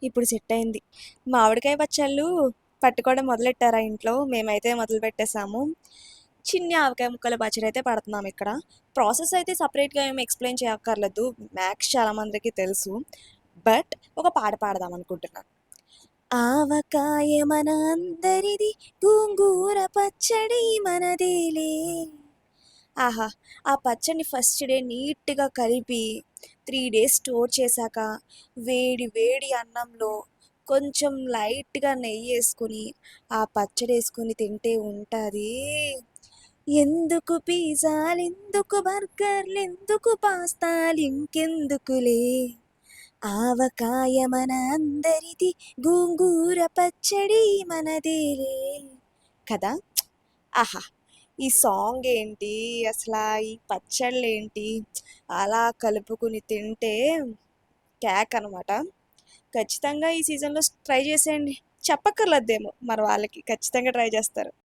ఇప్పుడు సెట్ అయింది. మామిడికాయ పచ్చళ్ళు పట్టుకోవడం మొదలెట్టారా ఇంట్లో? మేమైతే మొదలు పెట్టేసాము. చిన్ని ఆవకాయ ముక్కల పచ్చడి అయితే పడుతున్నాం ఇక్కడ. ప్రాసెస్ అయితే సపరేట్గా ఏమి ఎక్స్ప్లెయిన్ చేయక్కర్లేదు, మ్యాక్స్ చాలా మందికి తెలుసు. బట్ ఒక పాట పాడదాం అనుకుంటున్నాను. ఆవకాయ మన అందరిది, గోంగూర పచ్చడి మనదేలే. ఆహా! ఆ పచ్చడిని ఫస్ట్ డే నీట్‌గా కలిపి 3 డేస్ స్టోర్ చేశాక, వేడి వేడి అన్నంలో కొంచెం లైట్‌గా నెయ్యేసుకొని, ఆ పచ్చడేసుకొని తింటే ఉంటది. ఎందుకు పిజ్జాలెందుకు బర్గర్‌లెందుకు పాస్తాలింకెందుకులే, ఆవకాయ మన అందరిది, గోంగూర పచ్చడి మనదేలే. కదా! ఆహా! ఈ సాంగ్ ఏంటి, అసలా ఈ పచ్చళ్ళేంటి, అలా కలుపుకొని తింటే కేక్ అనమాట. ఖచ్చితంగా ఈ సీజన్‌లో ట్రై చేసేయండి. చెప్పక్కర్లేదేమో మన వాళ్ళకి. ఖచ్చితంగా ట్రై చేస్తారు.